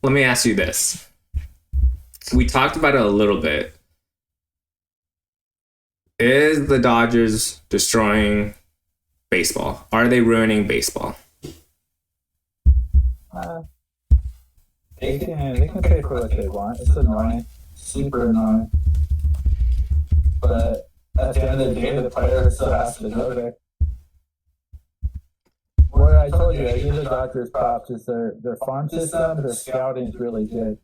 let me ask you this. We talked about it a little bit. Is the Dodgers destroying baseball? Are they ruining baseball? Uh, they can pay for what they want. It's annoying, super annoying. But at the end of the day, the player still has to go there. What I told you, I give the Dodgers props is their farm system, their scouting is really good.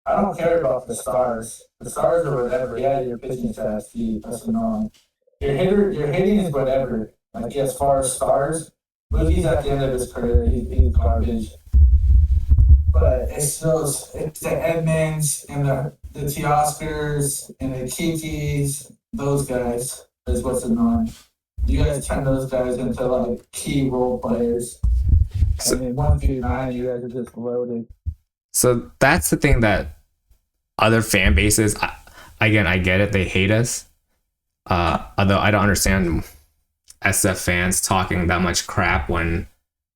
I don't care about the stars. The stars or whatever. Yeah, your pitching stats, that's annoying. Your hitting is whatever. Like as far as stars, Mookie's at the end of his career, he's garbage. But it's the Edmonds and the Teoscars and the Kikis, those guys is what's annoying. You guys turn those guys into like key role players. And then 1 through 9, you guys are just loaded. So that's the thing that other fan bases, again, I get it. They hate us. Although I don't understand SF fans talking that much crap when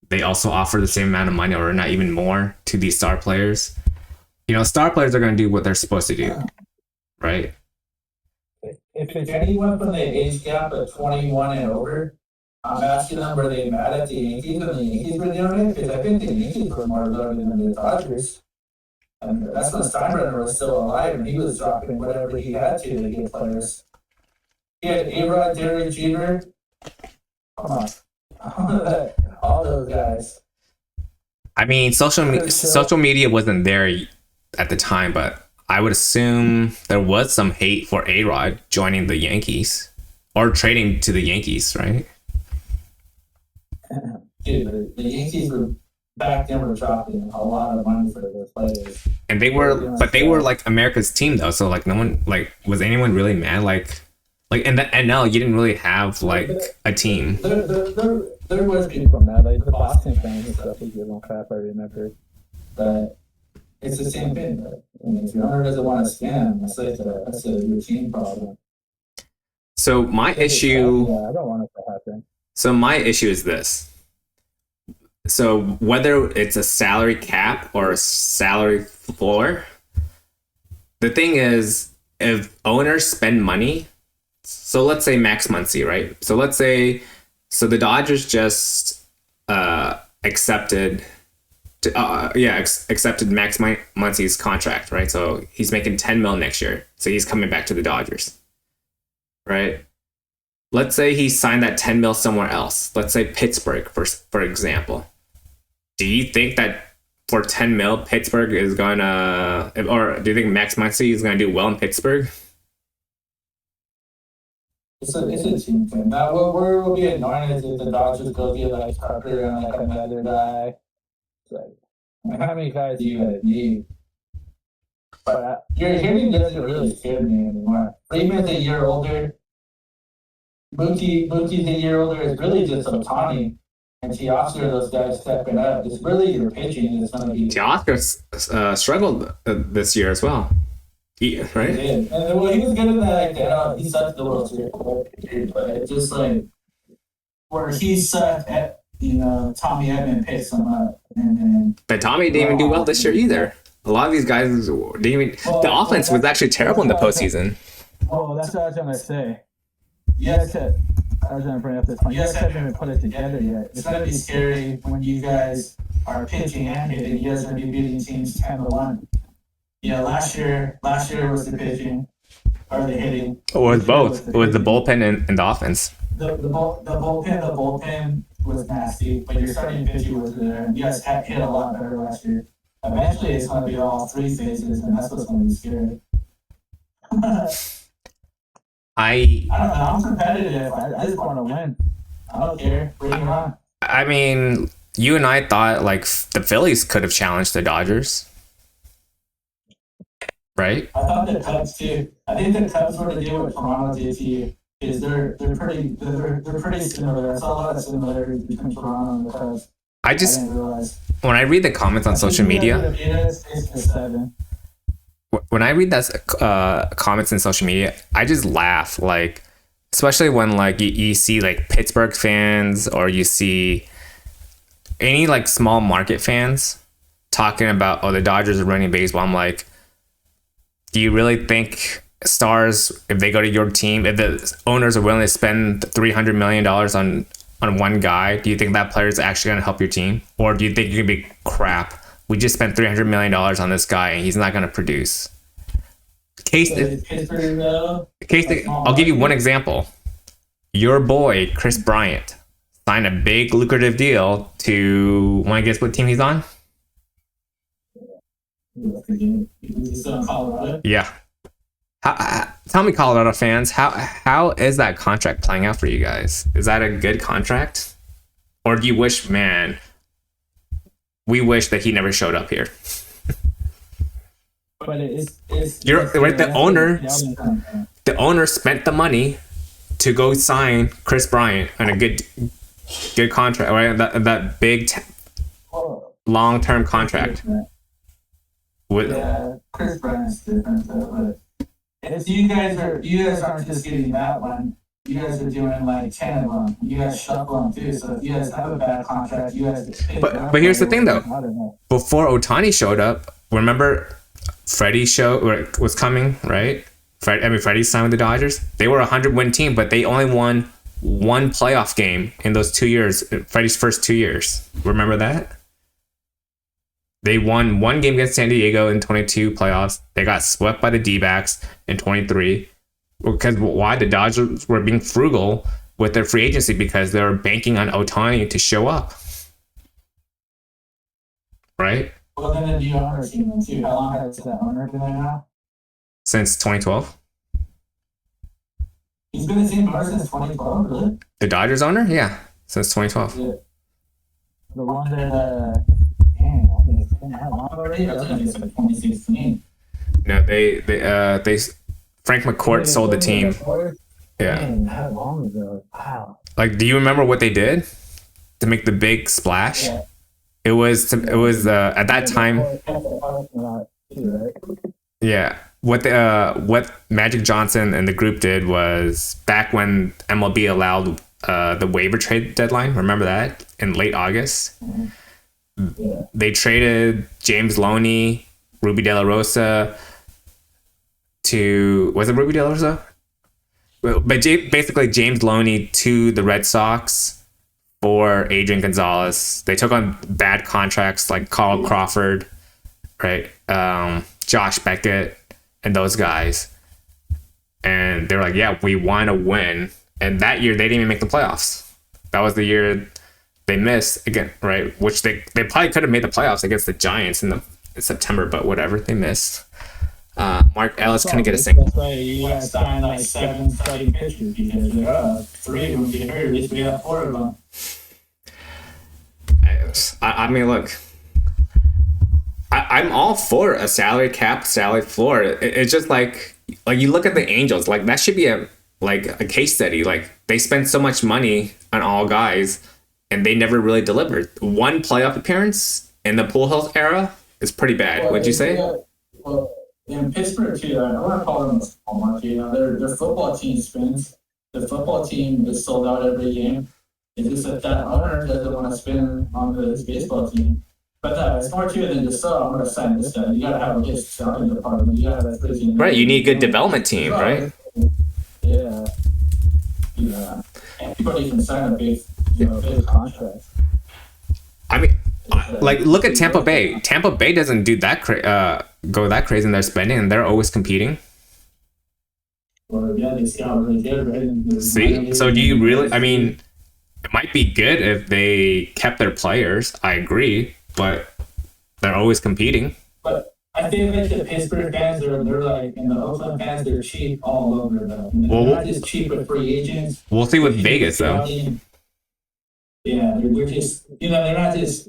they also offer the same amount of money or not even more to these star players. You know, star players are going to do what they're supposed to do, right? If it's anyone from the age gap of 21 and over, I'm asking them, were they mad at the Yankees when the Yankees were doing it? Because I think the Yankees were more loaded than the Dodgers. And that's when Steinbrenner was still alive and he was dropping whatever he had to get players. He had A-Rod, Derek Jeter. Come on. All those guys. I mean, social media wasn't there at the time, but I would assume there was some hate for A-Rod joining the Yankees or trading to the Yankees, right? Dude, the Yankees were back then were dropping a lot of money for those players. And they were like America's team though, so like no one like was anyone really mad like in the NL you didn't really have like a team. There was people mad, like the Boston fans and stuff. They give them crap. I remember, but it's the same thing. But, I mean, if your owner doesn't want to scam, that's a routine problem. So my issue. Yeah, I don't want it to happen. So my issue is this. So whether it's a salary cap or a salary floor, the thing is, if owners spend money, so let's say Max Muncy, right? So let's say, so the Dodgers just accepted Max Muncy's contract, right? So he's making 10 mil next year. So he's coming back to the Dodgers, right? Let's say he signed that 10 mil somewhere else. Let's say Pittsburgh, for example. Do you think that for 10 mil, Pittsburgh is gonna, or do you think Max Muncy is gonna do well in Pittsburgh? It's a team thing. Now, where will be annoying is if the Dodgers go get like Tucker and like another guy. It's like, how many guys do you need? But your hitting doesn't really scare me anymore. Freeman's a year older. Mookie's a year older. It's really just Otani and Teoscar, those guys stepping up. It's really your pitching is going to be. Teoscar struggled this year as well. Right? He did. And well, he was good in that. Like, he sucked the World Series, but it's just like where he sucked at, Tommy Edman picks him up. But Tommy didn't even do well this year either. A lot of these guys didn't even. The offense was actually terrible in the postseason. Oh, that's what I was going to say. Yes, I was going to bring up this point. You guys haven't even put it together yet. It's going to be scary when you guys are pitching and hitting. You guys are going to be beating teams 10-1. Yeah, last year was the pitching or the hitting. It was both. It was the bullpen and the offense. The bullpen was nasty, but your starting pitching was there. And you guys hit a lot better last year. Eventually, it's going to be all three phases, and that's what's going to be scary. I don't know. I'm competitive. I just want to win. I don't care. Bring it on. I mean, you and I thought like the Phillies could have challenged the Dodgers, right? I thought the Cubs too. I think the Cubs were to do what Toronto did to you, because they're pretty similar. I saw a lot of similarities between Toronto and the Cubs. I didn't realize. When I read the comments on social media. When I read that comments in social media, I just laugh, like, especially when like you see like Pittsburgh fans or you see any like small market fans talking about, oh, the Dodgers are running baseball. I'm like, do you really think stars, if they go to your team, if the owners are willing to spend $300 million on one guy, do you think that player is actually going to help your team, or do you think you're going to be crap? We just spent $300 million on this guy and he's not going to produce. I'll give you one example. Your boy Chris Bryant signed a big lucrative deal to. Want to guess what team he's on? Yeah. Tell me, Colorado fans, how is that contract playing out for you guys? Is that a good contract, or do you wish, man, we wish that he never showed up here? But You're right. The owner spent the money to go sign Chris Bryant on a good contract, right? That big long term contract. Chris Bryant's different though. But if you guys aren't just getting that one. You guys are doing like 10 of them. You guys shuffle them too. So if you guys have a bad contract, you guys. But here's the thing though. Before Ohtani showed up, remember Freddie's show was coming, right? Freddie signed with the Dodgers. They were a 100-win team, but they only won one playoff game in those 2 years. Freddie's first 2 years. Remember that? They won one game against San Diego in 22 playoffs. They got swept by the D-backs in 23. Because why? The Dodgers were being frugal with their free agency because they were banking on Ohtani to show up. Right? Well, then the new owner team too. How long has that owner been there now? Since 2012. He's been the same owner since 2012, really? The Dodgers owner? Yeah, since 2012. Yeah. The one that, damn, I think it's been how long already? I think it's like 2016. No, they Frank McCourt sold the team. Yeah. Man, how long ago? Wow. Like, do you remember what they did to make the big splash? Yeah. It was at that time. Yeah. What Magic Johnson and the group did was back when MLB allowed the waiver trade deadline. Remember that in late August? Yeah. They traded James Loney, Ruby De La Rosa. Was it Ruby De La Rosa? But basically James Loney to the Red Sox for Adrian Gonzalez. They took on bad contracts like Carl Crawford, right? Josh Beckett and those guys. And they were like, yeah, we want to win. And that year they didn't even make the playoffs. That was the year they missed again, right? Which they probably could have made the playoffs against the Giants in September, but whatever, they missed. Mark Ellis couldn't get a single. That's why you got to sign like 7 starting pitchers because 3 of them get hurt. At least we have 4 of them. I mean, look, I'm all for a salary cap, salary floor. It's just like you look at the Angels, like that should be a case study. Like they spend so much money on all guys, and they never really delivered. One playoff appearance in the Pujols era is pretty bad. What'd you say? Well, in Pittsburgh too, I want to call them a small market. You know, their football team spins. The football team is sold out every game. It's just that owner doesn't want to spend on the baseball team. But it's more to it than just, I'm going to sign this guy. You got to have a good scouting department. You got to have a right. You need a good development team, right? Yeah. Yeah. Anybody can sign a big contract. I mean, like, look at Tampa Bay. Tampa Bay doesn't do that go that crazy in their spending, and they're always competing. Well, yeah, they scout really good, right? See, so do you really? I mean, it might be good if they kept their players. I agree, but they're always competing. But I think like the Pittsburgh fans, they're like, and the Oakland fans, they're cheap all over though. They're not just cheap with free agents. We'll see with Vegas though. Yeah, they're just, they're not just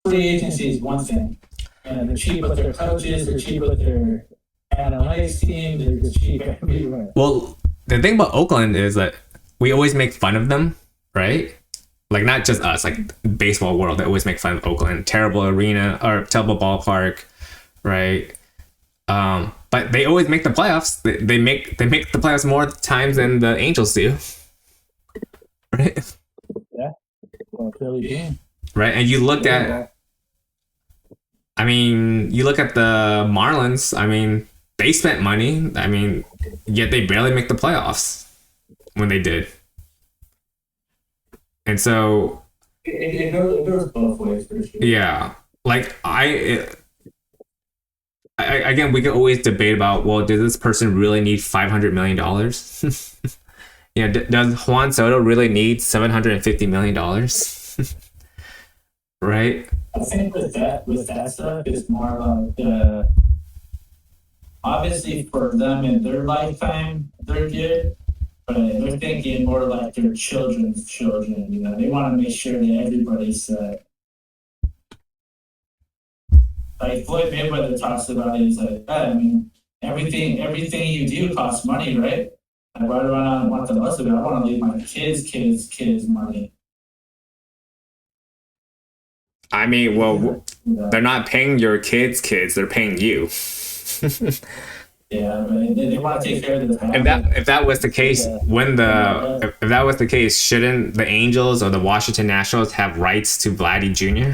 free agency is one thing. They're cheap with their coaches, they're cheap with their analytics team, they're just cheap everywhere. Well, the thing about Oakland is that we always make fun of them, right? Like not just us, like baseball world, they always make fun of Oakland. Terrible arena or terrible ballpark, right? But they always make the playoffs. They make the playoffs more times than the Angels do. Right? Yeah. Well, Philly game. Right, and you look at I mean, you look at the Marlins. I mean, they spent money. I mean, yet they barely make the playoffs when they did. And so, It goes both ways for sure. yeah, like again, we could always debate about, well, does this person really need $500 million? Does Juan Soto really need $750 million? Right? I think with that stuff, it's more like obviously for them in their lifetime, they're good, but they're thinking more like their children's children. They want to make sure that everybody's like Floyd Mayweather talks about it. He's like, I mean, everything you do costs money, right? Like, why do I not want the most of it? I want to leave my kids money. I mean, well, Yeah, they're not paying your kids, they're paying you. yeah, but they want to take care of the family. If that was the case, Yeah. if that was the case, shouldn't the Angels or the Washington Nationals have rights to Vladdy Jr.?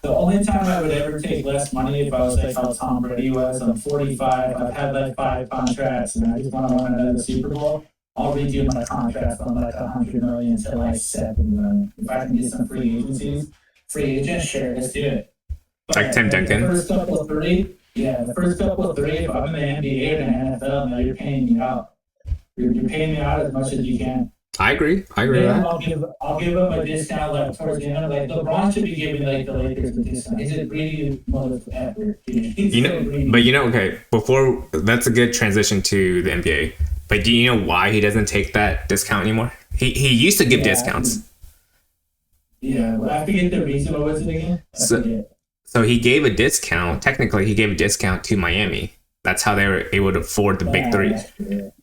The only time I would ever take less money if I was like how Tom Brady was. I'm 45. I've had like 5 contracts, and I just want to win another Super Bowl. I'll redo my contract from like 100 million to like 7 million. If I can get some free agents, sure, let's do it. But Like Tim Duncan? The first couple of three, if I'm in the NBA or the NFL, now you're paying me out. You're paying me out as much as you can. I agree with Then that. I'll give them a discount like towards the end. Like LeBron should be giving like the Lakers a discount. He's a greedy motherfucker. He's so greedy. Okay, before that's a good transition to the NBA. But do you know why he doesn't take that discount anymore? He used to give discounts. Yeah, well, I forget the reason. What was it again? So he gave a discount. Technically, he gave a discount to Miami. That's how they were able to afford the big three.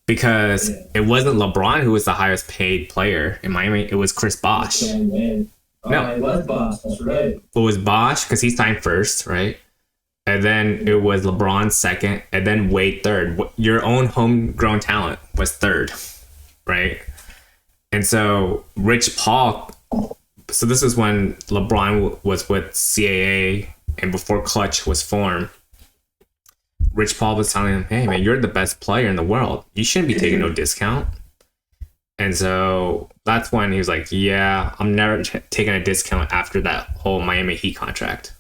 Because it wasn't LeBron who was the highest paid player in Miami. It was Chris Bosh. No, it was Bosh. That's right. It was Bosh because he signed first, right? And then it was LeBron second, and then Wade third. Your own homegrown talent was third, right? And so Rich Paul. So this is when LeBron was with CAA and before Clutch was formed. Rich Paul was telling him, hey, man, you're the best player in the world. You shouldn't be taking no discount. And so that's when he was like, yeah, I'm never taking a discount after that whole Miami Heat contract.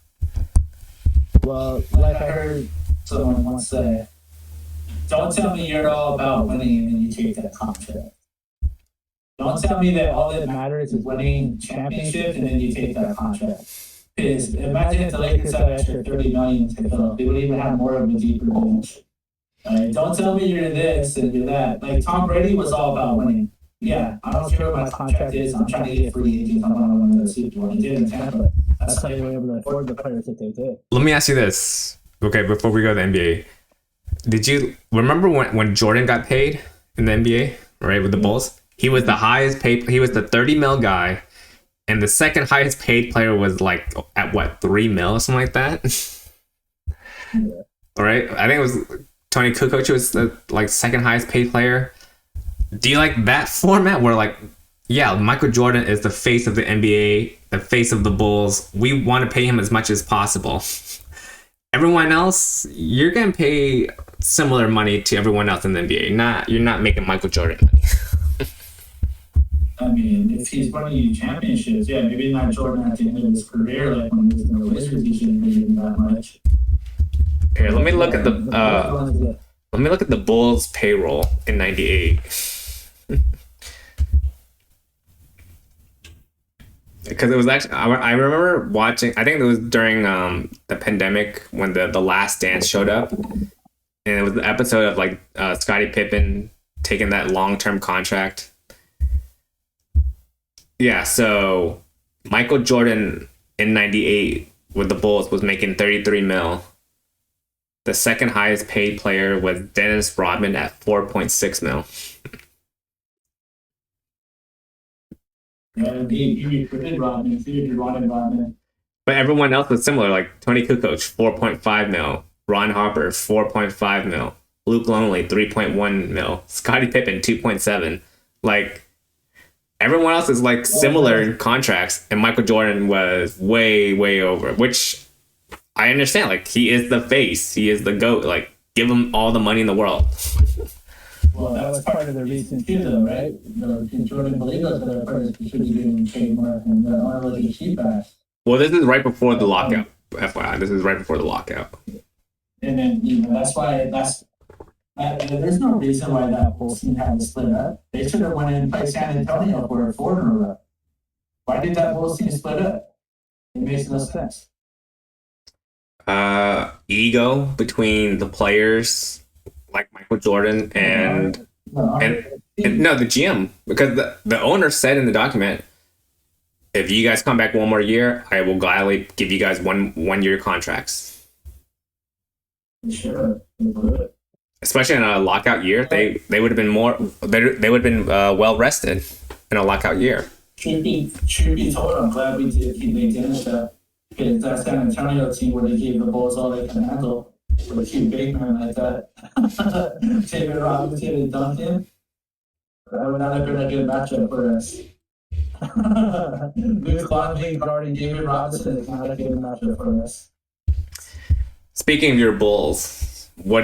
Well, like I heard someone once say, don't tell me you're all about winning and then you take that contract. Don't tell me that all that matters is winning championships and then you take that contract. Because imagine if the Lakers had an extra 30 million to fill up, they would even have more of a deeper bench. Don't tell me you're this and you're that. Like Tom Brady was all about winning. Yeah, I don't care what my contract is. I'm trying to get free agents. I want to win the Super Bowl. He did in Tampa. That's how they were able to afford the players that they did. Let me ask you this. Okay, before we go to the NBA, did you remember when Jordan got paid in the NBA, right, with the Bulls? He was the highest paid. He was the 30 mil guy, and the second highest paid player was like at what, 3 mil or something like that. Yeah. All right, I think it was Tony Kukoc was the like second highest paid player. Do you like that format where like, yeah, Michael Jordan is the face of the NBA, the face of the Bulls. We want to pay him as much as possible. Everyone else, you're gonna pay similar money to everyone else in the NBA. You're not making Michael Jordan money. I mean, if he's winning you championships, yeah, maybe not Jordan at the end of his career, like when he was in the Wizards, he shouldn't be getting that much. Here, let me look at the Bulls payroll in '98. Because it was actually, I remember watching, I think it was during the pandemic when the Last Dance showed up, and it was the episode of like Scottie Pippen taking that long-term contract. Yeah, so Michael Jordan in '98 with the Bulls was making 33 mil. The second highest paid player was Dennis Rodman at 4.6 mil. Yeah, he recruited Rodman, he wanted Rodman. But everyone else was similar, like Tony Kukoc, 4.5 mil. Ron Harper, 4.5 mil. Luke Longley, 3.1 mil. Scottie Pippen, 2.7. Like, everyone else is like similar in contracts, and Michael Jordan was way, way over, which I understand. Like, he is the face. He is the GOAT. Like, give him all the money in the world. Well, that was part of the reason too, though, right? Jordan believed that the players should be getting paid more, and the owner was a cheap ass. Well, this is right before the lockout. FYI, this is right before the lockout. And then, there's no reason why that whole team had to split up. They should have went in and played San Antonio for 4 in a row. Why did that whole team split up? It makes no sense. Ego between the players, like Michael Jordan and the GM, because the owner said in the document, if you guys come back one more year, I will gladly give you guys one year contracts. Sure. Especially in a lockout year, they would have been they would have been well rested in a lockout year. Should be told. I'm glad we didn't that. Because that San Antonio team would have gave the Bulls all they can handle with a few big men like that. David Robinson and Duncan. That would not have been a good matchup for us. Luke Longley guarding David Robinson is not a good matchup for us. Speaking of your Bulls, what do